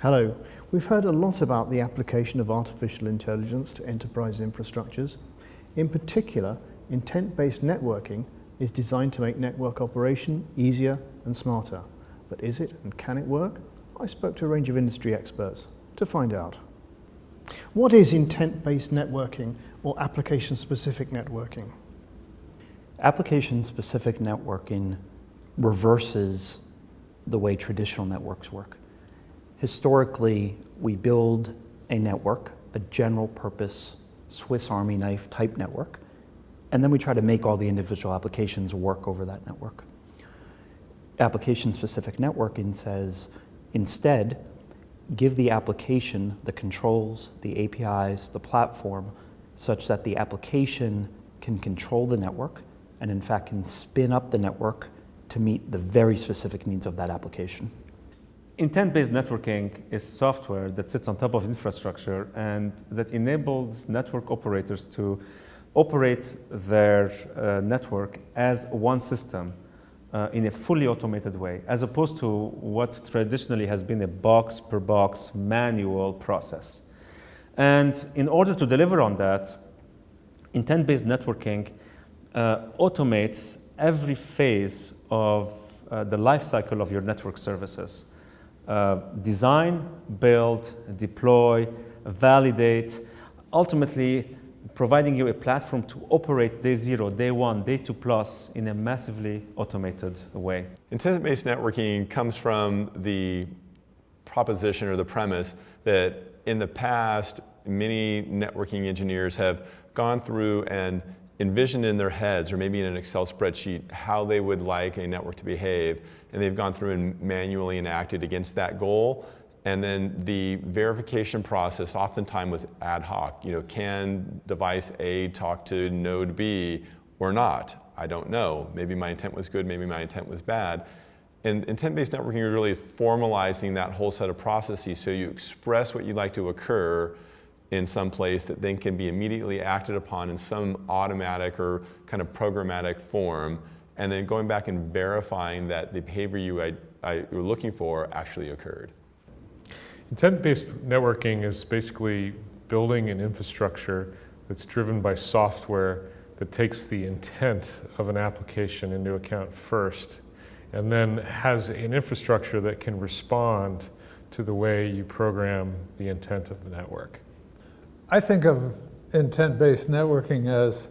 Hello. We've heard a lot about the application of artificial intelligence to enterprise infrastructures. In particular, intent-based networking is designed to make network operation easier and smarter. But is it and can it work? I spoke to a range of industry experts to find out. What is intent-based networking or application-specific networking? Application-specific networking reverses the way traditional networks work. Historically, we build a network, a general purpose Swiss Army knife type network, and then we try to make all the individual applications work over that network. Application-specific networking says, instead, give the application the controls, the APIs, the platform, such that the application can control the network and in fact can spin up the network to meet the very specific needs of that application. Intent-based networking is software that sits on top of infrastructure and that enables network operators to operate their network as one system in a fully automated way, as opposed to what traditionally has been a box-per-box manual process. And in order to deliver on that, intent-based networking automates every phase of the life cycle of your network services. Design, build, deploy, validate, ultimately providing you a platform to operate day zero, day one, day 2+ in a massively automated way. Intent-based networking comes from the proposition or the premise that in the past, many networking engineers have gone through and envisioned in their heads, or maybe in an Excel spreadsheet, how they would like a network to behave, and they've gone through and manually enacted against that goal. And then the verification process oftentimes was ad hoc. Can device A talk to node B or not? I don't know. Maybe my intent was good, maybe my intent was bad. And intent-based networking is really formalizing that whole set of processes, so you express what you'd like to occur in some place that then can be immediately acted upon in some automatic or kind of programmatic form, and then going back and verifying that the behavior you were looking for actually occurred. Intent-based networking is basically building an infrastructure that's driven by software that takes the intent of an application into account first, and then has an infrastructure that can respond to the way you program the intent of the network. I think of intent-based networking as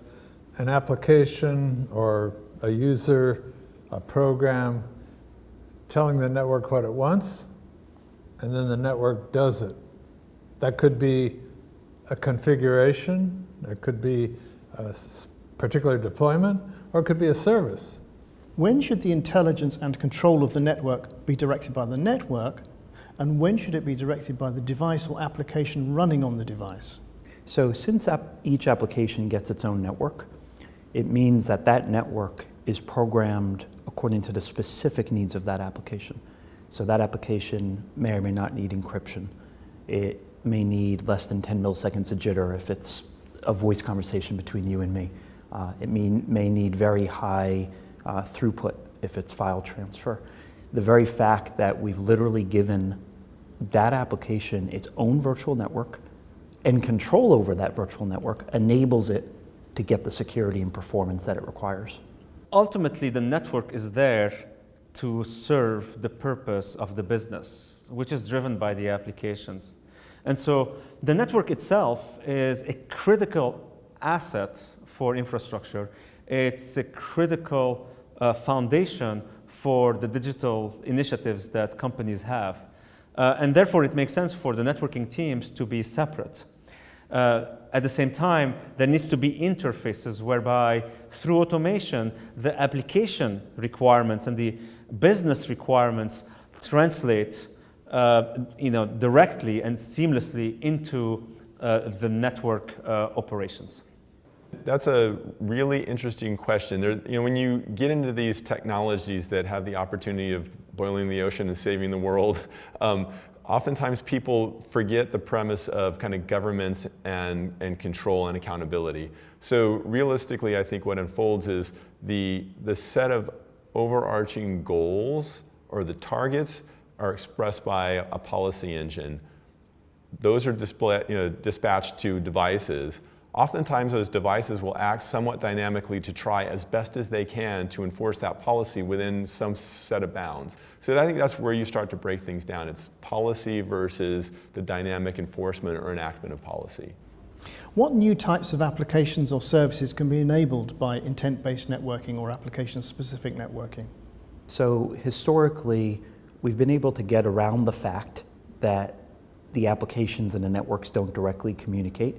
an application or a user, a program, telling the network what it wants, and then the network does it. That could be a configuration, it could be a particular deployment, or it could be a service. When should the intelligence and control of the network be directed by the network, and when should it be directed by the device or application running on the device? So since each application gets its own network, it means that that network is programmed according to the specific needs of that application. So that application may or may not need encryption. It may need less than 10 milliseconds of jitter if it's a voice conversation between you and me. It may need very high throughput if it's file transfer. The very fact that we've literally given that application its own virtual network and control over that virtual network enables it to get the security and performance that it requires. Ultimately, the network is there to serve the purpose of the business, which is driven by the applications. And so the network itself is a critical asset for infrastructure. It's a critical foundation for the digital initiatives that companies have. And therefore, it makes sense for the networking teams to be separate. At the same time, there needs to be interfaces whereby, through automation, the application requirements and the business requirements translate directly and seamlessly into the network operations. That's a really interesting question. When you get into these technologies that have the opportunity of boiling the ocean and saving the world, oftentimes people forget the premise of kind of governance and control and accountability. So realistically, I think what unfolds is the set of overarching goals or the targets are expressed by a policy engine. Those are dispatched to devices. Oftentimes those devices will act somewhat dynamically to try as best as they can to enforce that policy within some set of bounds. So I think that's where you start to break things down. It's policy versus the dynamic enforcement or enactment of policy. What new types of applications or services can be enabled by intent-based networking or application-specific networking? So historically, we've been able to get around the fact that the applications and the networks don't directly communicate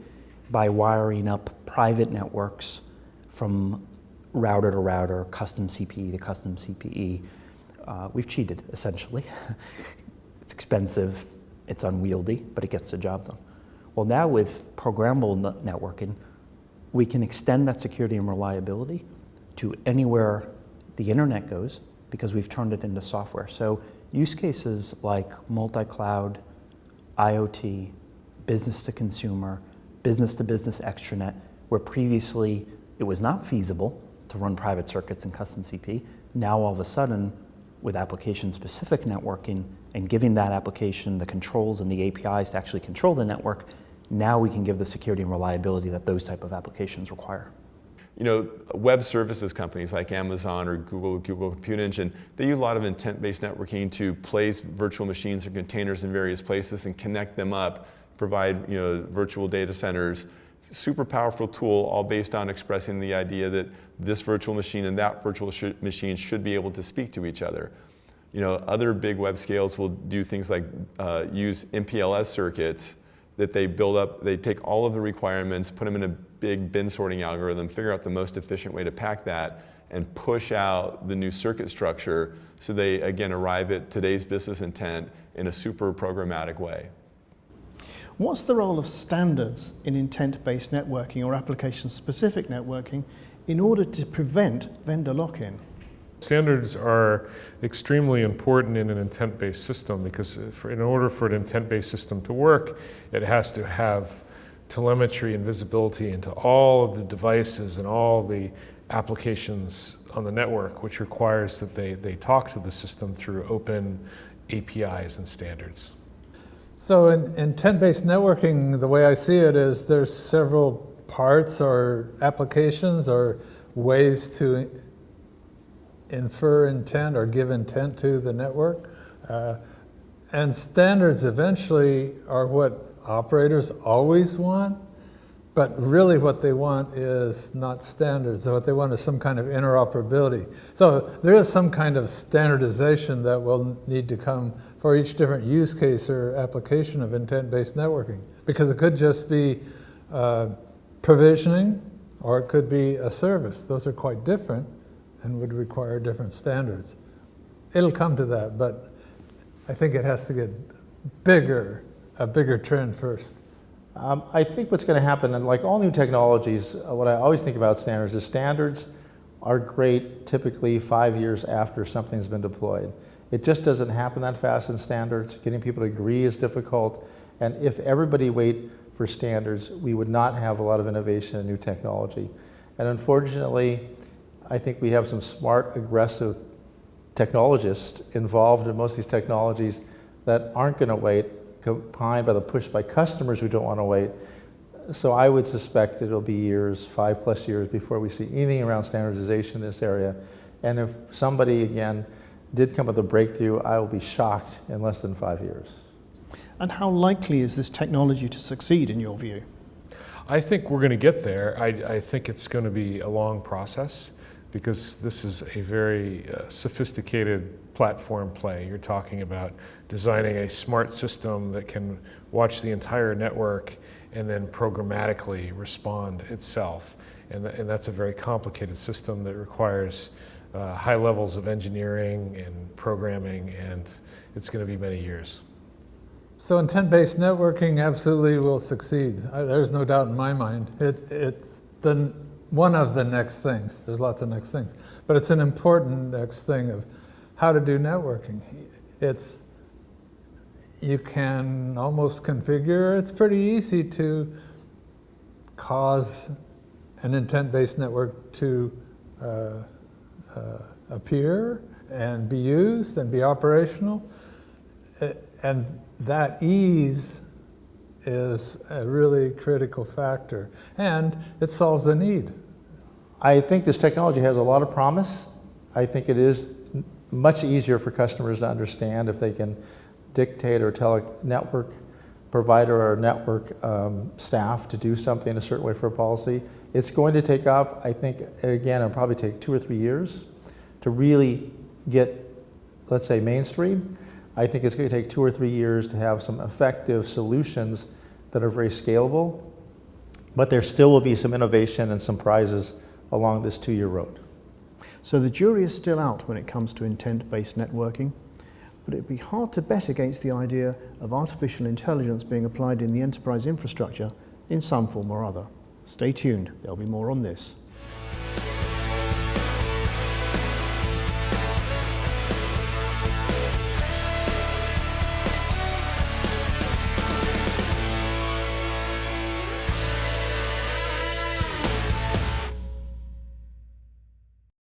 by wiring up private networks from router to router, custom CPE to custom CPE. We've cheated, essentially. It's expensive, it's unwieldy, but it gets the job done. Well, now with programmable networking, we can extend that security and reliability to anywhere the internet goes because we've turned it into software. So use cases like multi-cloud, IoT, business to consumer, business to business extranet, where previously it was not feasible to run private circuits in custom CP. Now all of a sudden, with application-specific networking and giving that application the controls and the APIs to actually control the network, now we can give the security and reliability that those type of applications require. You know, web services companies like Amazon or Google Compute Engine, they use a lot of intent-based networking to place virtual machines or containers in various places and connect them up, provide virtual data centers. Super powerful tool, all based on expressing the idea that this virtual machine and that virtual machine should be able to speak to each other. You know, other big web scales will do things like use MPLS circuits that they build up. They take all of the requirements, put them in a big bin sorting algorithm, figure out the most efficient way to pack that, and push out the new circuit structure so they, again, arrive at today's business intent in a super programmatic way. What's the role of standards in intent-based networking or application-specific networking in order to prevent vendor lock-in? Standards are extremely important in an intent-based system because in order for an intent-based system to work, it has to have telemetry and visibility into all of the devices and all the applications on the network, which requires that they talk to the system through open APIs and standards. So in intent-based networking, the way I see it is there's several parts or applications or ways to infer intent or give intent to the network. And standards eventually are what operators always want, but really what they want is not standards. What they want is some kind of interoperability. So there is some kind of standardization that will need to come for each different use case or application of intent-based networking, because it could just be provisioning or it could be a service. Those are quite different and would require different standards. It'll come to that, but I think it has to get bigger, a bigger trend first. I think what's going to happen, and like all new technologies, what I always think about standards is standards are great typically 5 years after something's been deployed. It just doesn't happen that fast in standards. Getting people to agree is difficult, and if everybody wait for standards, we would not have a lot of innovation and new technology. And unfortunately, I think we have some smart, aggressive technologists involved in most of these technologies that aren't going to wait, combined by the push by customers who don't want to wait. So I would suspect it'll be years, 5+ years, before we see anything around standardization in this area. And if somebody, again, did come with a breakthrough, I will be shocked in less than 5 years. And how likely is this technology to succeed in your view? I think we're going to get there. I think it's going to be a long process because this is a very sophisticated platform play. You're talking about designing a smart system that can watch the entire network and then programmatically respond itself. And that's a very complicated system that requires high levels of engineering and programming, and it's going to be many years. So intent-based networking absolutely will succeed. There's no doubt in my mind. It's one of the next things. There's lots of next things. But it's an important next thing of how to do networking. You can almost configure. It's pretty easy to cause an intent-based network to appear and be used and be operational. And that ease is a really critical factor, and it solves a need. I think this technology has a lot of promise. I think it is much easier for customers to understand if they can dictate or tell a network provider or network staff to do something a certain way for a policy. It's going to take off. I think, again, it'll probably take 2 or 3 years to really get, let's say, mainstream. I think it's going to take 2 or 3 years to have some effective solutions that are very scalable, but there still will be some innovation and some prizes along this 2-year road. So the jury is still out when it comes to intent-based networking, but it'd be hard to bet against the idea of artificial intelligence being applied in the enterprise infrastructure in some form or other. Stay tuned, there'll be more on this.